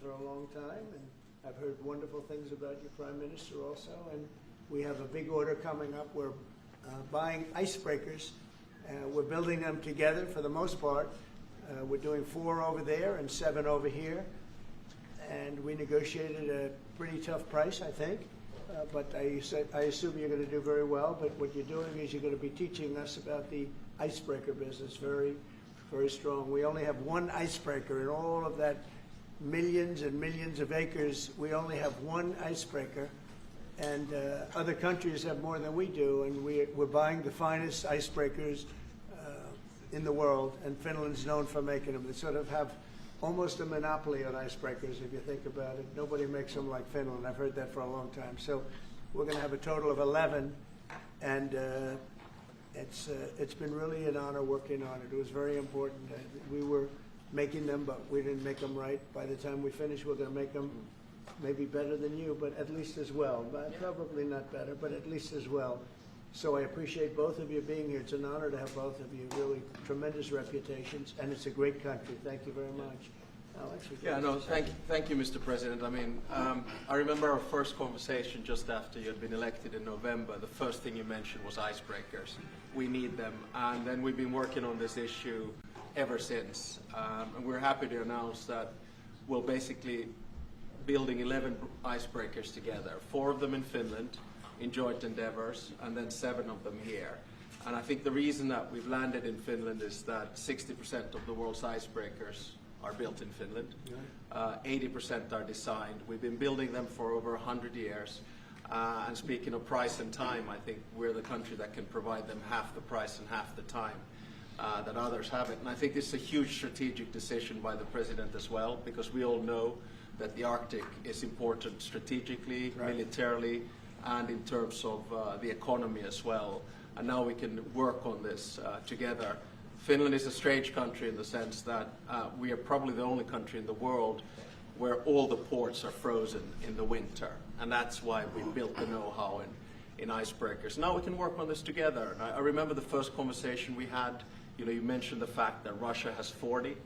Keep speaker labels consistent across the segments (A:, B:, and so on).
A: for a long time, and I've heard wonderful things about your Prime Minister also, and we have a big order coming up. We're buying icebreakers. We're building them together for the most part. We're doing 4 over there and 7 over here, and we negotiated a pretty tough price, I think. But I assume you're going to do very well. But what you're doing is you're going to be teaching us about the icebreaker business very, very strong. We only have one icebreaker in all of that millions and millions of acres. We only have one icebreaker, and other countries have more than we do. And we're buying the finest icebreakers in the world, and Finland's known for making them. They sort of have almost a monopoly on icebreakers, if you think about it. Nobody makes them like Finland. I've heard that for a long time. So we're going to have a total of 11, and it's been really an honor working on it. It was very important. We were making them, but we didn't make them right. By the time we finish, we're going to make them maybe better than you, but at least as well. But probably not better, but at least as well. So I appreciate both of you being here. It's an honor to have both of you. Really tremendous reputations, and it's a great country. Thank you very much. Alex?
B: Yeah, no, thank you, Mr. President. I mean, I remember our first conversation just after you had been elected in November. The first thing you mentioned was icebreakers. We need them, and then we've been working on this issue ever since. And we're happy to announce that we're basically building 11 icebreakers together, 4 of them in Finland, in joint endeavors, and then 7 of them here. And I think the reason that we've landed in Finland is that 60% of the world's icebreakers are built in Finland. 80% are designed. We've been building them for over 100 years. And speaking of price and time, I think we're the country that can provide them half the price and half the time that others have it. And I think this is a huge strategic decision by the President as well, because we all know that the Arctic is important strategically, militarily, and in terms of the economy as well. And now we can work on this together. Finland is a strange country in the sense that we are probably the only country in the world where all the ports are frozen in the winter. And that's why we built the know-how in icebreakers. Now we can work on this together. And I remember the first conversation we had, you mentioned the fact that Russia has 40,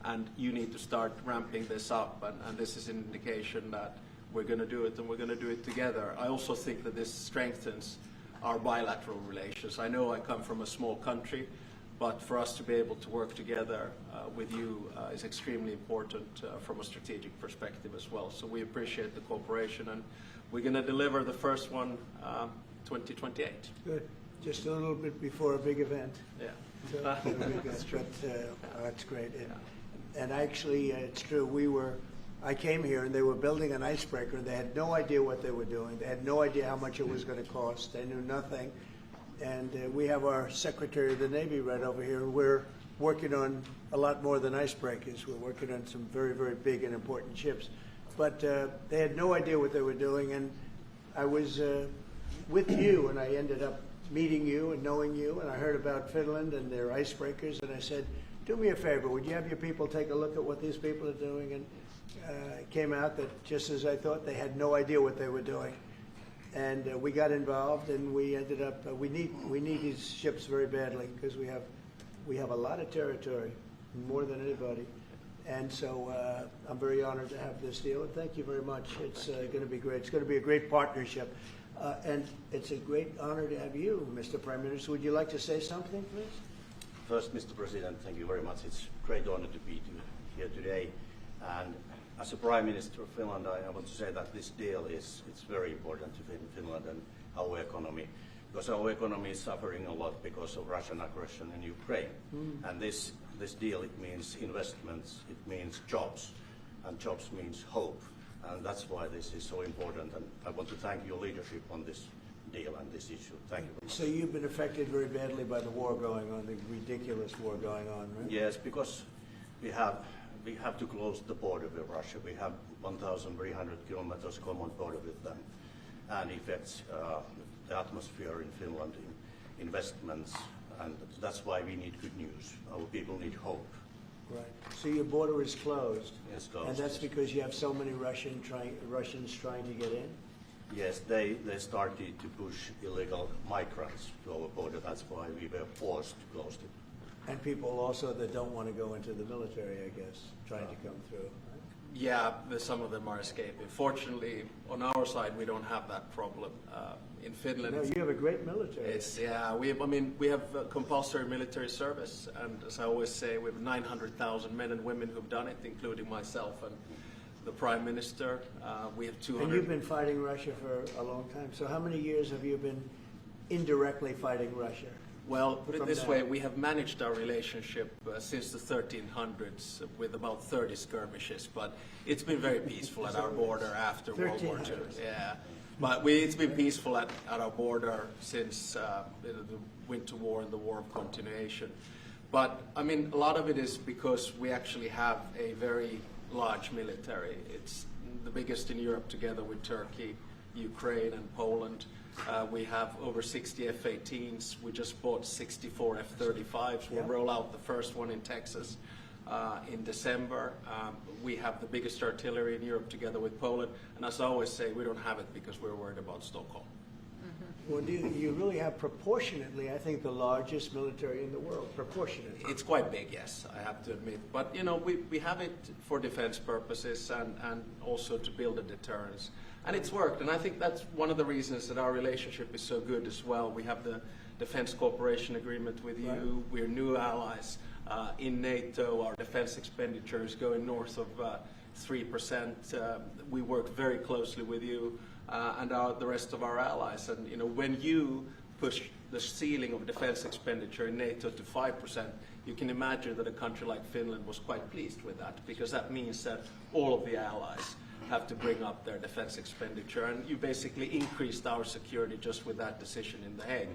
B: and you need to start ramping this up. And this is an indication that we're going to do it, and we're going to do it together. I also think that this strengthens our bilateral relations. I know I come from a small country, but for us to be able to work together with you is extremely important from a strategic perspective as well. So we appreciate the cooperation, and we're going to deliver the first one 2028.
A: Good. Just a little bit before a big event.
B: Yeah.
A: So, that's great. That's great. And actually, it's true. I came here and they were building an icebreaker, and they had no idea what they were doing. They had no idea how much it was going to cost. They knew nothing. And we have our Secretary of the Navy right over here. We're working on a lot more than icebreakers. We're working on some very, very big and important ships. But they had no idea what they were doing. And I was with you, and I ended up meeting you and knowing you. And I heard about Finland and their icebreakers. And I said, do me a favor. Would you have your people take a look at what these people are doing? And it came out that just as I thought, they had no idea what they were doing. And we got involved, and we ended up. We need these ships very badly because we have a lot of territory, more than anybody. And so I'm very honored to have this deal. And thank you very much. It's going to be great. It's going to be a great partnership, and it's a great honor to have you, Mr. Prime Minister. Would you like to say something, please?
C: First, Mr. President, thank you very much. It's a great honor to be here today. And as a Prime Minister of Finland, I want to say that this deal it's very important to Finland and our economy, because our economy is suffering a lot because of Russian aggression in Ukraine. And this deal, it means investments, it means jobs, and jobs means hope. And that's why this is so important. And I want to thank your leadership on this deal and this issue. Thank you.
A: So you've been affected very badly by the war going on, the ridiculous war going on, right?
C: Yes, because we have to close the border with Russia. We have 1,300 kilometers common border with them, and affects the atmosphere in Finland, in investments, and that's why we need good news. Our people need hope.
A: Right. So your border is closed.
C: Yes, closed.
A: And that's because you have so many Russians trying to get in?
C: Yes, they started to push illegal migrants to our border. That's why we were forced to close it.
A: And people also that don't want to go into the military, I guess, trying to come through. Right?
B: Yeah, some of them are escaping. Fortunately, on our side, we don't have that problem. In Finland,
A: No, you have a great military.
B: we have compulsory military service, and as I always say, we have 900,000 men and women who've done it, including myself and the Prime Minister. We have 200.
A: And you've been fighting Russia for a long time. So how many years have you been indirectly fighting Russia?
B: Well, put it
A: From
B: this
A: that.
B: way, we have managed our relationship since the 1300s with about 30 skirmishes, but it's been very peaceful at our border after World War II.
A: 1300s.
B: Yeah, but it's been peaceful at our border since the Winter War and the War of Continuation. But, I mean, a lot of it is because we actually have a very large military. It's the biggest in Europe together with Turkey, Ukraine and Poland. We have over 60 F-18s. We just bought 64 F-35s. We'll
A: Yeah.
B: roll out the first one in Texas in December. We have the biggest artillery in Europe together with Poland. And as I always say, we don't have it because we're worried about Stockholm.
A: Well, you really have proportionately, I think, the largest military in the world, proportionately.
B: It's quite big, yes, I have to admit. But, you know, we have it for defense purposes and also to build a deterrence. And it's worked, and I think that's one of the reasons that our relationship is so good as well. We have the Defense Cooperation Agreement with you.
A: Right.
B: We're new allies in NATO. Our defense expenditure is going north of 3%. We work very closely with you and the rest of our allies. And, you know, when you push the ceiling of defense expenditure in NATO to 5%, you can imagine that a country like Finland was quite pleased with that, because that means that all of the allies have to bring up their defense expenditure, and you basically increased our security just with that decision in The Hague.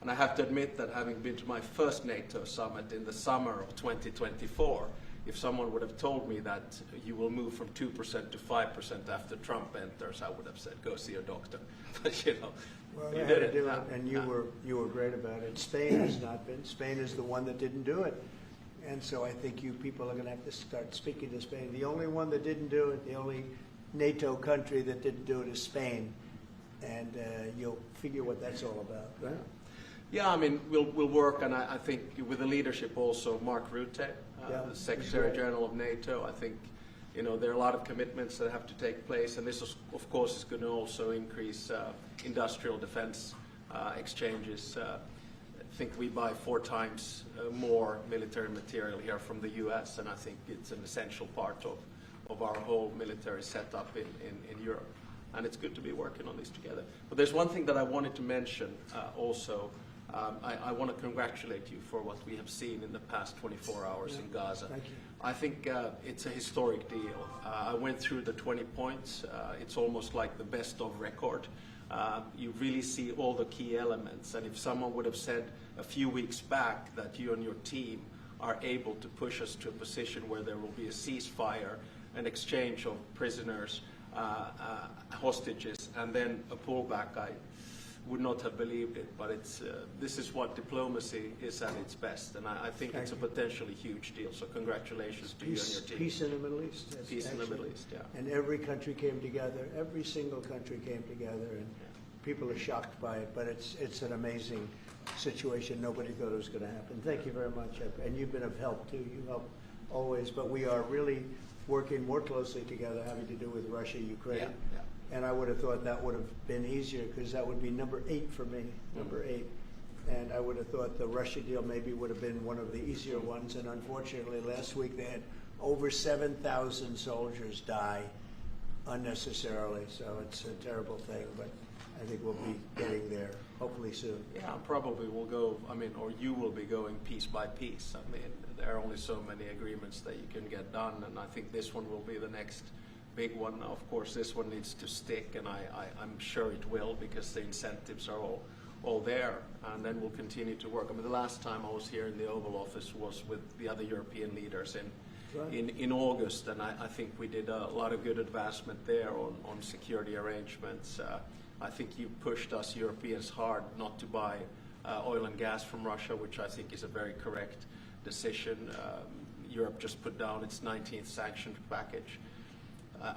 B: And I have to admit that having been to my first NATO summit in the summer of 2024, if someone would have told me that you will move from 2% to 5% after Trump enters, I would have said, go see a doctor. But, you know,
A: Well,
B: you
A: you
B: did
A: had to do
B: Yeah,
A: it, and
B: yeah.
A: you were great about it. Spain has not been. Spain is the one that didn't do it. And so I think you people are going to have to start speaking to Spain. The only one that didn't do it, the only NATO country that didn't do it is Spain. And you'll figure what that's all about, right?
B: Yeah, I mean, we'll work, and I think with the leadership also, Mark Rutte,
A: Yeah,
B: the
A: he's
B: Secretary
A: great.
B: General of NATO. I think, you know, there are a lot of commitments that have to take place, and this, of course, is going to also increase industrial defense exchanges. I think we buy 4 times more military material here from the U.S., and I think it's an essential part of our whole military setup in Europe. And it's good to be working on this together. But there's one thing that I wanted to mention also. I want to congratulate you for what we have seen in the past 24 hours in Gaza.
A: Thank you.
B: I think it's a historic deal. I went through the 20 points. It's almost like the best of record. You really see all the key elements. And if someone would have said a few weeks back that you and your team are able to push us to a position where there will be a ceasefire, an exchange of prisoners, hostages, and then a pullback, I would not have believed it. But this is what diplomacy is at its best, and I think it's a potentially huge deal. So congratulations to you and your team.
A: Peace in the Middle East. Yes,
B: Peace in the
A: actually.
B: Middle East, yeah.
A: And every country came together. Every single country came together, and people are shocked by it. But it's an amazing situation. Nobody thought it was going to happen. Thank you very much. And you've been of help too. You help always. But we are really working more closely together, having to do with Russia, Ukraine.
B: Yeah.
A: And I would have thought that would have been easier, because that would be number 8 for me, number 8. And I would have thought the Russia deal maybe would have been one of the easier ones. And unfortunately, last week they had over 7,000 soldiers die unnecessarily. So it's a terrible thing, but I think we'll be getting there hopefully soon.
B: Yeah, probably we'll go, or you will be going piece by piece. There are only so many agreements that you can get done, and I think this one will be the next big one. Now, of course, this one needs to stick, and I'm sure it will, because the incentives are all there, and then we'll continue to work. The last time I was here in the Oval Office was with the other European leaders in August, and I think we did a lot of good advancement there on security arrangements. I think you pushed us Europeans hard not to buy oil and gas from Russia, which I think is a very correct decision. Europe just put down its 19th sanctions package.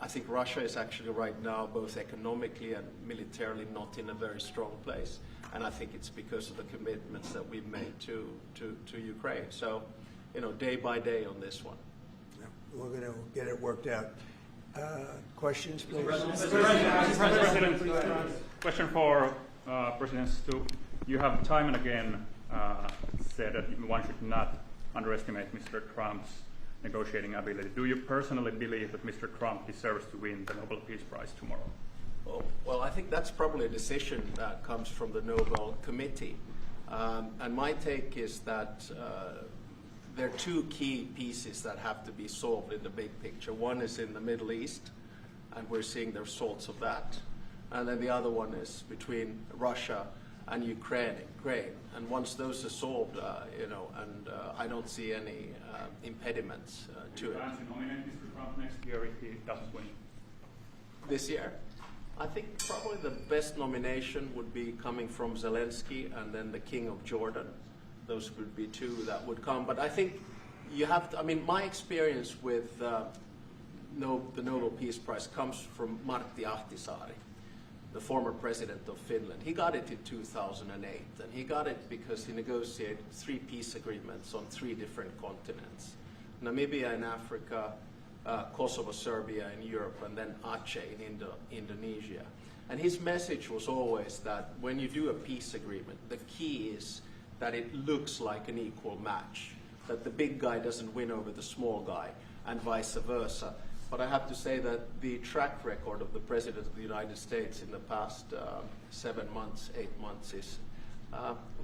B: I think Russia is actually right now, both economically and militarily, not in a very strong place. And I think it's because of the commitments that we've made to Ukraine. So, day by day on this one.
A: Yeah, we're going to get it worked out. Questions, please?
D: President, question for President Stubb. You have time and again said that one should not underestimate Mr. Trump's negotiating ability. Do you personally believe that Mr. Trump deserves to win the Nobel Peace Prize tomorrow?
B: Oh, well, I think that's probably a decision that comes from the Nobel Committee. And my take is that there are two key pieces that have to be solved in the big picture. One is in the Middle East, and we're seeing the results of that. And then the other one is between Russia and Ukraine. And once those are solved, I don't see any impediments to it.
D: Do you plan to nominate Mr. Trump next year if he doesn't win?
B: This year? I think probably the best nomination would be coming from Zelensky and then the King of Jordan. Those would be two that would come. But I think you have to, I mean, my experience with the Nobel Peace Prize comes from Martti Ahtisaari, the former president of Finland. He got it in 2008, and he got it because he negotiated 3 peace agreements on 3 different continents. Namibia in Africa, Kosovo, Serbia in Europe, and then Aceh in Indonesia. And his message was always that when you do a peace agreement, the key is that it looks like an equal match, that the big guy doesn't win over the small guy, and vice versa. But I have to say that the track record of the President of the United States in the past 7 months, 8 months is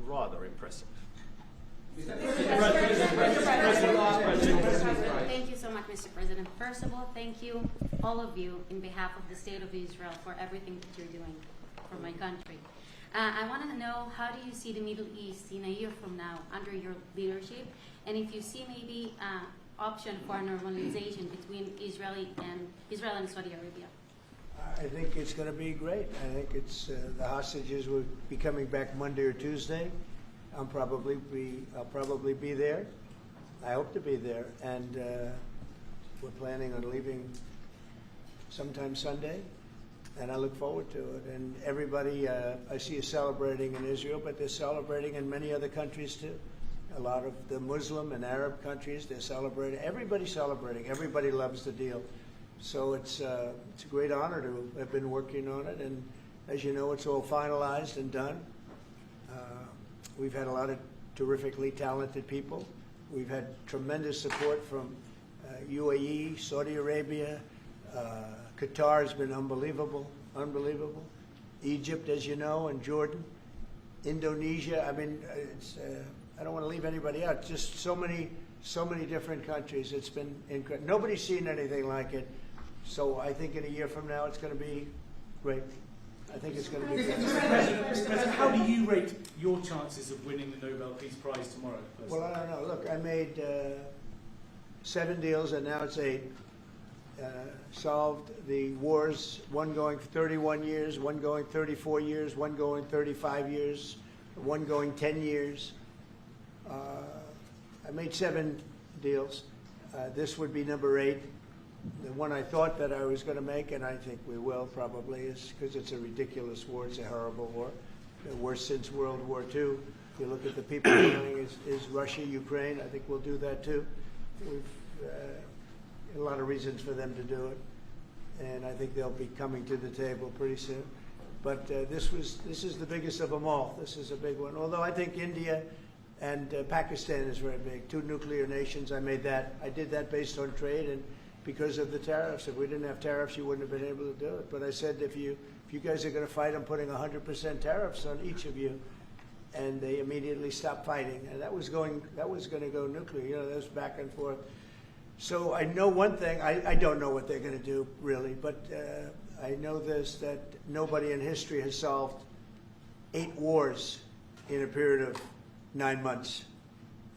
B: rather impressive.
E: Thank you so much, Mr. President. First of all, thank you, all of you, in behalf of the State of Israel for everything that you're doing for my country. I want to know, how do you see the Middle East in a year from now under your leadership? And if you see maybe option for normalization between Israel and Saudi Arabia?
A: I think it's going to be great. I think it's the hostages will be coming back Monday or Tuesday. I'll probably be there. I hope to be there, and we're planning on leaving sometime Sunday, and I look forward to it. And everybody I see is celebrating in Israel, but they're celebrating in many other countries too. A lot of the Muslim and Arab countries, they're celebrating. Everybody's celebrating. Everybody loves the deal. So it's a great honor to have been working on it. And as you know, it's all finalized and done. We've had a lot of terrifically talented people. We've had tremendous support from UAE, Saudi Arabia. Qatar has been unbelievable. Egypt, as you know, and Jordan. Indonesia. I mean, it's... I don't want to leave anybody out. Just so many different countries. It's been incredible. Nobody's seen anything like it. So I think in a year from now, it's going to be great. I think it's going to be great.
F: Mr. President, how do you rate your chances of winning the Nobel Peace Prize tomorrow?
A: Well, I don't know. Look, I made 7 deals, and now it's 8. Solved the wars, one going for 31 years, one going 34 years, one going 35 years, one going 10 years. I made 7 deals. This would be number 8. The one I thought that I was going to make, and I think we will probably, is because it's a ridiculous war. It's a horrible war. The worst since World War II. If you look at the people dying, is Russia, Ukraine. I think we'll do that too. We've a lot of reasons for them to do it, and I think they'll be coming to the table pretty soon. But this is the biggest of them all. This is a big one. Although I think India and Pakistan is very big. 2 nuclear nations. I made that. I did that based on trade and because of the tariffs. If we didn't have tariffs, you wouldn't have been able to do it. But I said, if you guys are going to fight, I'm putting 100% tariffs on each of you. And they immediately stopped fighting. And that was going to go nuclear. You know, that was back and forth. So I know one thing. I don't know what they're going to do really, but I know this, that nobody in history has solved 8 wars in a period of 9 months,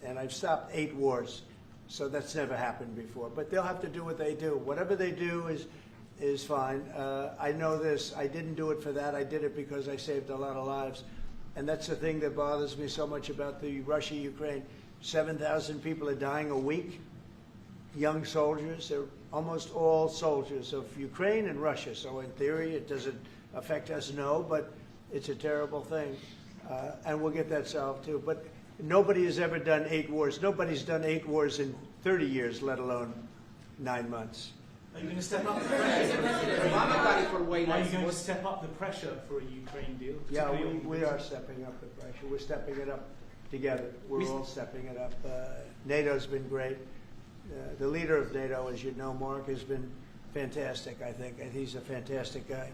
A: and I've stopped 8 wars, so that's never happened before. But they'll have to do what they do. Whatever they do is fine. I know this. I didn't do it for that. I did it because I saved a lot of lives, and that's the thing that bothers me so much about the Russia-Ukraine. 7,000 people are dying a week. Young soldiers. They're almost all soldiers of Ukraine and Russia. So in theory, it doesn't affect us, no, but it's a terrible thing. And we'll get that solved too. But nobody has ever done 8 wars. Nobody's done 8 wars in 30 years, let alone 9 months.
F: Are you going to step up the pressure?
G: Obama got it for way
F: Are you
G: less.
F: going to step up the pressure for a Ukraine deal?
A: Yeah,
F: particularly on the
A: we are stepping up the pressure. We're stepping it up together. We're all stepping it up. NATO's been great. The leader of NATO, as you know, Mark, has been fantastic, I think, and he's a fantastic guy.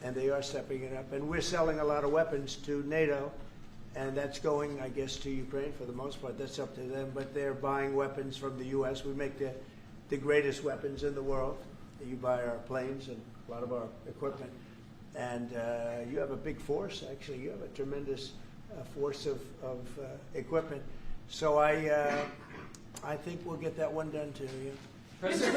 A: And they are stepping it up. And we're selling a lot of weapons to NATO, and that's going, I guess, to Ukraine for the most part. That's up to them. But they're buying weapons from the U.S. We make the greatest weapons in the world. You buy our planes and a lot of our equipment. And you have a big force, actually. You have a tremendous force of equipment. So I think we'll get that one done too, yeah.
G: President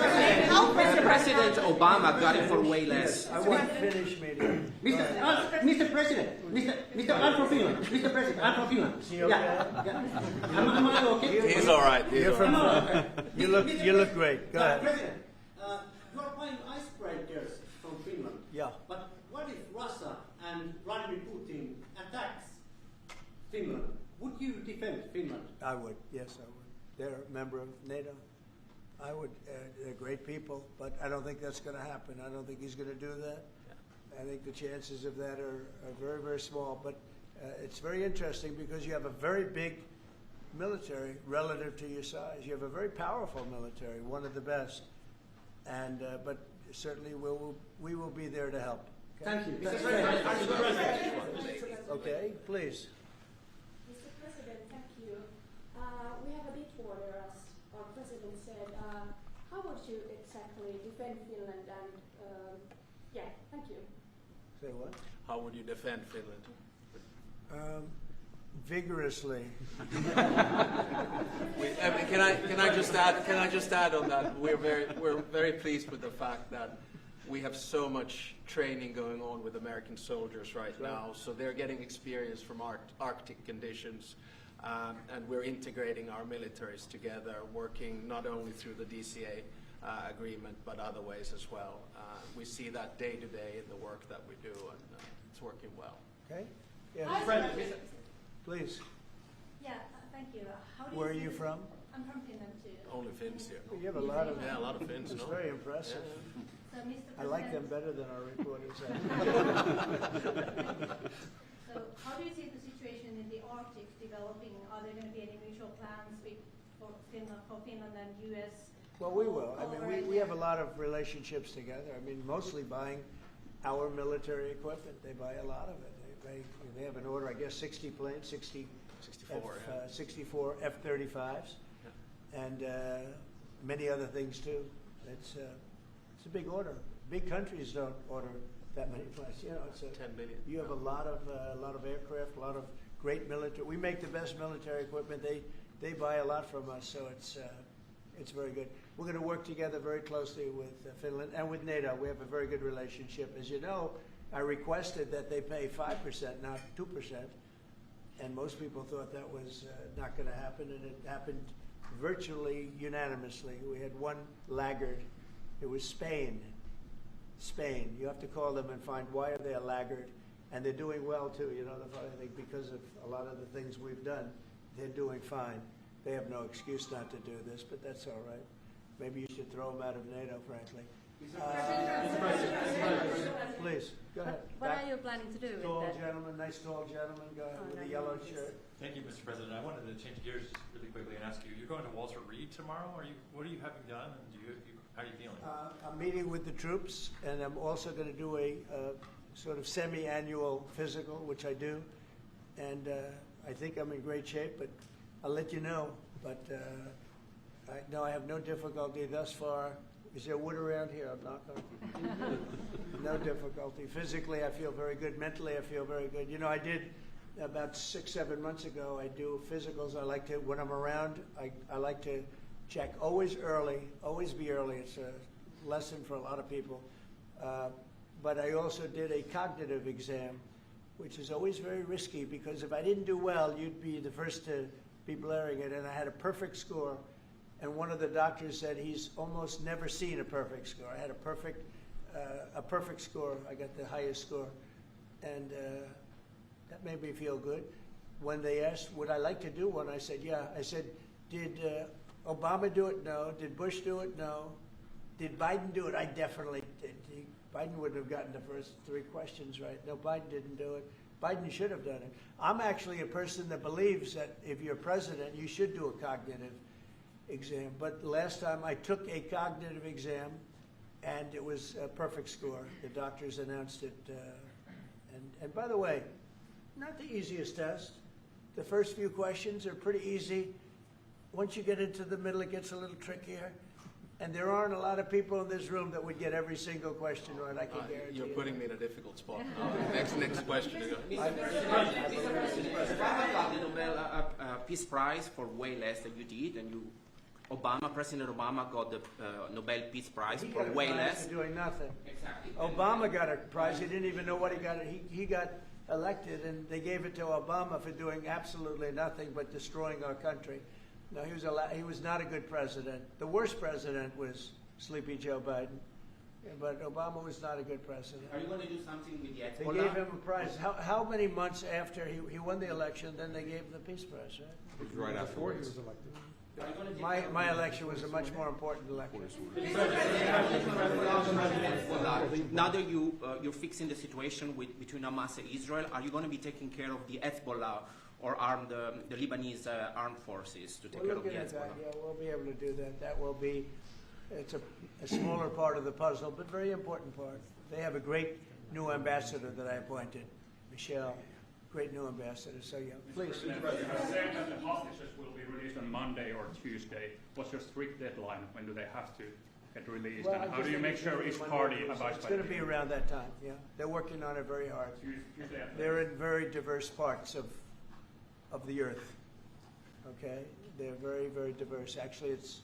G: Obama got it for way less.
A: I want to finish, maybe.
H: Mr. President, Mr. I'm from Finland. Mr. President, I'm from Finland.
A: Is he okay?
H: Yeah. Am I okay?
B: He's all right. He's
A: You're
B: all
A: from.
B: right.
A: You look great. Go ahead.
H: President, you are buying icebreakers from Finland.
A: Yeah.
H: But what if Russia and Vladimir Putin attacks Finland? Would you defend Finland?
A: I would. Yes, I would. They're a member of NATO. I would. They're great people, but I don't think that's going to happen. I don't think he's going to do that. I think the chances of that are very, very small. But it's very interesting because you have a very big military relative to your size. You have a very powerful military, one of the best. And but certainly we will be there to help.
H: Thank you.
A: Okay, please.
I: Mr. President, thank you. We have a big border, as our president said. How would you exactly defend Finland? And yeah, thank you.
A: Say what?
B: How would you defend Finland?
A: Vigorously.
B: Can I just add on that? We're very pleased with the fact that we have so much training going on with American soldiers right now. So they're getting experience from Arctic conditions, and we're integrating our militaries together, working not only through the DCA agreement but other ways as well. We see that day to day in the work that we do, and it's working well.
A: Okay. Yeah. Please.
I: Yeah, thank you.
A: Where are you from?
I: I'm from Finland too.
B: Only Finns here.
A: You have a lot of.
B: Yeah, a lot of Finns.
A: It's
B: No?
A: very impressive.
I: So, Mr.
A: I like them better than our reporters.
I: So, how do you see the situation in the Arctic developing? Are there going to be any mutual plans for Finland and U.S.?
A: Well, we will. I mean, we have a lot of relationships together. I mean, mostly buying our military equipment. They buy a lot of it. They have an order, I guess, 60 planes, 64 F-35s, and many other things too. It's a big order. Big countries don't order that many planes. You know, it's
B: 10 billion.
A: You have a lot of aircraft, a lot of great military. We make the best military equipment. They buy a lot from us, so it's very good. We're going to work together very closely with Finland and with NATO. We have a very good relationship. As you know, I requested that they pay 5%, not 2%, and most people thought that was not going to happen, and it happened virtually unanimously. We had one laggard. It was Spain. Spain. You have to call them and find why are they a laggard, and they're doing well too. You know, the funny thing, because of a lot of the things we've done, they're doing fine. They have no excuse not to do this, but that's all right. Maybe you should throw them out of NATO, frankly. Please, go ahead.
E: What are you planning to do with
A: Tall
E: that?
A: gentleman, nice tall gentleman, go ahead with a yellow shirt.
J: Thank you, Mr. President. I wanted to change gears really quickly and ask you, you're going to Walter Reed tomorrow? What are you having done, and how are you feeling?
A: I'm meeting with the troops, and I'm also going to do a sort of semi-annual physical, which I do, and I think I'm in great shape, but I'll let you know. But I have no difficulty thus far. Is there wood around here? I'm not going. No difficulty. Physically, I feel very good. Mentally, I feel very good. You know, I did about 6-7 months ago. I do physicals. I like to, when I'm around, I like to check always early. Always be early. It's a lesson for a lot of people. But I also did a cognitive exam, which is always very risky because if I didn't do well, you'd be the first to be blaring it. And I had a perfect score. And one of the doctors said he's almost never seen a perfect score. I had a perfect score. I got the highest score, and that made me feel good. When they asked, would I like to do one, I said, yeah. I said, did Obama do it? No. Did Bush do it? No. Did Biden do it? I definitely did. Biden wouldn't have gotten the first 3 questions right. No, Biden didn't do it. Biden should have done it. I'm actually a person that believes that if you're president, you should do a cognitive exam. But last time I took a cognitive exam, and it was a perfect score. The doctors announced it. And by the way, not the easiest test. The first few questions are pretty easy. Once you get into the middle, it gets a little trickier. And there aren't a lot of people in this room that would get every single question right, I can guarantee
B: You're
A: you.
B: putting me in a difficult spot. Next question.
G: Obama got the Nobel Peace Prize for way less than you did, and President Obama got the Nobel Peace Prize
A: He
G: for
A: got a
G: way
A: prize
G: less.
A: for doing nothing.
G: Exactly.
A: Obama got a prize. He didn't even know what he got. He got elected, and they gave it to Obama for doing absolutely nothing but destroying our country. No, he was not a good president. The worst president was Sleepy Joe Biden, but Obama was not a good president.
G: Are you going to do something with the
A: They
G: Hezbollah?
A: gave him a prize. How many months after he won the election, then they gave him the Peace Prize, right?
K: Right after he was elected.
G: Are you going to take
A: My election was a much more important election.
G: Now that you're fixing the situation between Hamas and Israel, are you going to be taking care of the Hezbollah or the Lebanese armed forces to take
A: We're
G: care of the
A: looking at that.
G: Hezbollah?
A: Yeah, we'll be able to do that. That will be, it's a smaller part of the puzzle, but very important part. They have a great new ambassador that I appointed, Michelle. Great new ambassador. So yeah, please.
D: President, saying that the hostages will be released on Monday or Tuesday. What's your strict deadline? When do they have to get released?
A: Well,
D: And
A: I
D: how do you
A: just
D: make
A: think
D: sure
A: it's
D: each
A: Monday
D: party
A: or Tuesday.
D: abides
A: It's
D: by
A: going
D: the
A: to be around that time. Yeah, they're working on it very hard.
D: Tuesday after?
A: They're in very diverse parts of the earth. Okay, they're very, very diverse. Actually, it's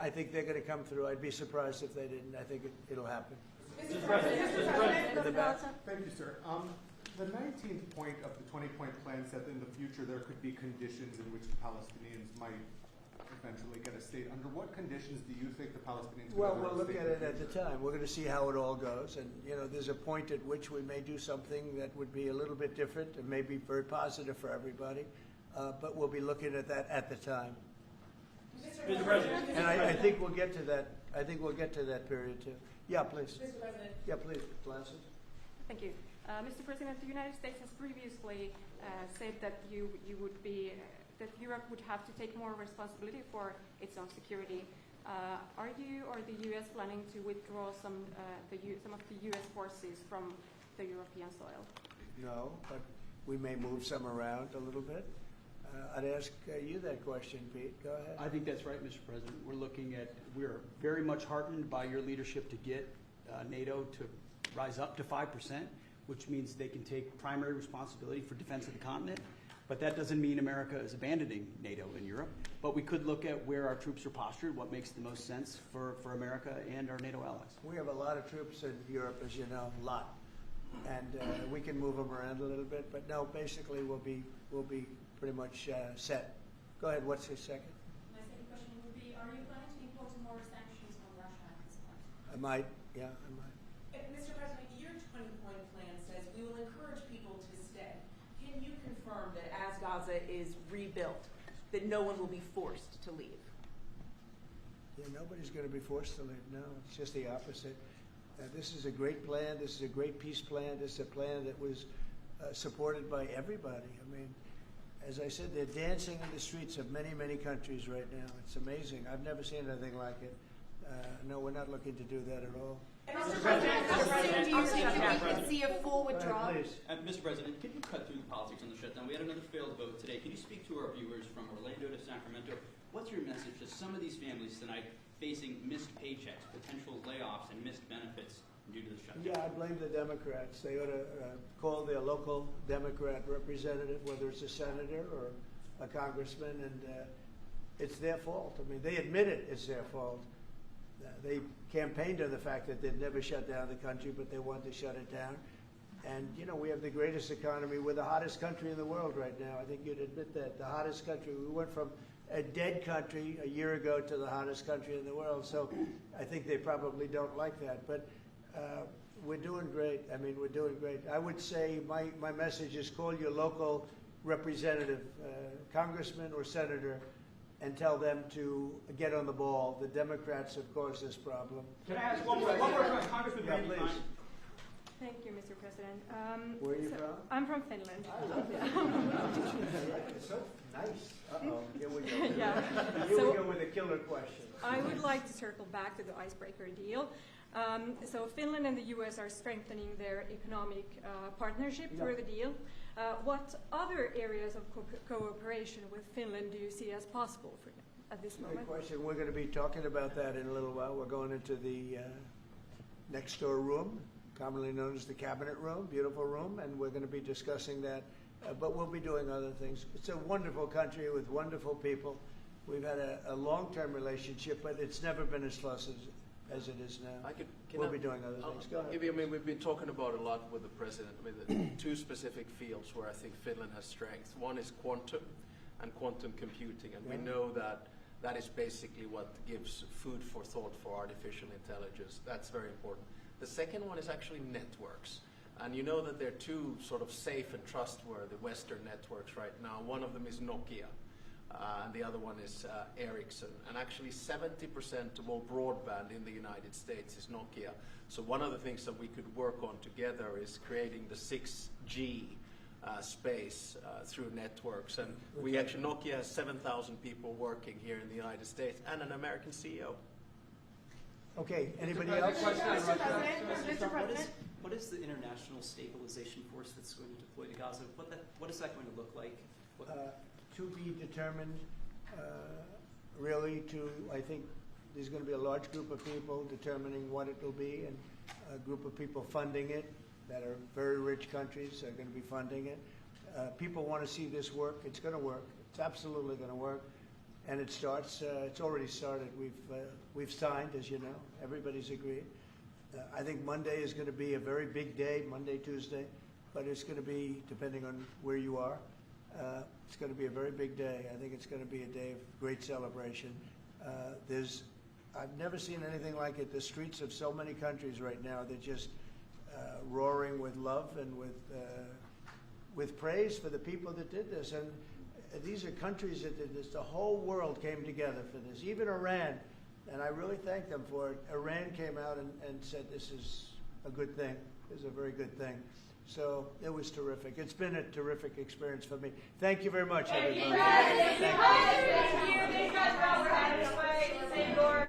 A: I think they're gonna come through. I'd be surprised if they didn't. I think it'll happen.
I: Mr. President,
A: In the back.
K: Thank you, sir. The 19th point of the 20-point plan said that in the future there could be conditions in which the Palestinians might eventually get a state. Under what conditions do you think the Palestinians
A: Well,
K: could
A: we'll
K: have a
A: look
K: state
A: at
K: in
A: it at the
K: future?
A: time. We're going to see how it all goes, and there's a point at which we may do something that would be a little bit different and may be very positive for everybody. But we'll be looking at that at the time.
F: Mr. President.
A: And I think we'll get to that. I think we'll get to that period too. Yeah, please.
I: Mr. President.
A: Yeah, please, Glasses.
L: Thank you. Mr. President, the United States has previously said that that Europe would have to take more responsibility for its own security. Are you or the U.S. planning to withdraw some of the U.S. forces from the European soil?
A: No, but we may move some around a little bit. I'd ask you that question, Pete. Go ahead.
M: I think that's right, Mr. President. We're very much heartened by your leadership to get NATO to rise up to 5%, which means they can take primary responsibility for defense of the continent. But that doesn't mean America is abandoning NATO in Europe. But we could look at where our troops are postured, what makes the most sense for America and our NATO allies.
A: We have a lot of troops in Europe, as you know, a lot, and we can move them around a little bit. But no, basically we'll be pretty much set. Go ahead. What's your second?
L: My second question would be: are you planning to impose more sanctions on Russia at this point?
A: I might. Yeah, I might.
N: Mr. President, your 20-point plan says we will encourage people to stay. Can you confirm that as Gaza is rebuilt, that no one will be forced to leave?
A: Yeah, nobody's going to be forced to leave. No, it's just the opposite. This is a great plan. This is a great peace plan. This is a plan that was supported by everybody. I mean, as I said, they're dancing in the streets of many, many countries right now. It's amazing. I've never seen anything like it. No, we're not looking to do that at all.
N: Mr. President, do you think that we can see a full withdrawal?
A: Please.
O: Mr. President, can you cut through the politics on the shutdown? We had another failed vote today. Can you speak to our viewers from Orlando to Sacramento? What's your message to some of these families tonight facing missed paychecks, potential layoffs, and missed benefits due to the shutdown?
A: Yeah, I blame the Democrats. They ought to call their local Democrat representative, whether it's a senator or a congressman, and it's their fault. I mean, they admit it, it's their fault. They campaigned on the fact that they'd never shut down the country, but they want to shut it down. And, we have the greatest economy. We're the hottest country in the world right now. I think you'd admit that. The hottest country. We went from a dead country a year ago to the hottest country in the world. So I think they probably don't like that. But we're doing great. I mean, we're doing great. I would say my message is call your local representative, congressman or senator, and tell them to get on the ball. The Democrats have caused this problem.
M: Can I ask one more question? Congressman
A: Yeah,
M: Randy
A: please.
M: Fine.
L: Thank you, Mr. President.
A: Where are you from?
L: I'm from Finland.
A: I love it. It's so nice. Uh-oh, here we go.
L: Yeah.
A: Here
L: So-
A: we go with a killer question.
L: I would like to circle back to the icebreaker deal. So Finland and the U.S. are strengthening their economic partnership through the deal. What other areas of cooperation with Finland do you see as possible for at this
A: Good
L: moment?
A: question. We're going to be talking about that in a little while. We're going into the next door room, commonly known as the cabinet room, beautiful room, and we're going to be discussing that. But we'll be doing other things. It's a wonderful country with wonderful people. We've had a long-term relationship, but it's never been as close as it is now. We'll be doing other things. Go ahead.
B: I mean, we've been talking about a lot with the president. I mean, the two specific fields where I think Finland has strength. One is quantum and quantum computing, and we know that that is basically what gives food for thought for artificial intelligence. That's very important. The second one is actually networks. And you know that there are two sort of safe and trustworthy Western networks right now. One of them is Nokia. And the other one is Ericsson. And actually 70% of all broadband in the United States is Nokia. So one of the things that we could work on together is creating the 6G space through networks. And we actually, Nokia has 7,000 people working here in the United States and an American CEO.
A: Okay, anybody else?
N: Mr. President.
P: What is the international stabilization force that's going to deploy to Gaza? What is that going to look like?
A: To be determined, really I think there's going to be a large group of people determining what it will be, and a group of people funding it that are very rich countries are going to be funding it. People want to see this work. It's going to work. It's absolutely going to work. And it starts, it's already started. We've signed, as you know. Everybody's agreed. I think Monday is going to be a very big day, Monday, Tuesday, but it's going to be, depending on where you are, it's going to be a very big day. I think it's going to be a day of great celebration. I've never seen anything like it. The streets of so many countries right now, they're just roaring with love and with praise for the people that did this. And these are countries that did this. The whole world came together for this. Even Iran, and I really thank them for it. Iran came out and said this is a good thing. This is a very good thing. So it was terrific. It's been a terrific experience for me. Thank you very much, everybody.
N: Thank you.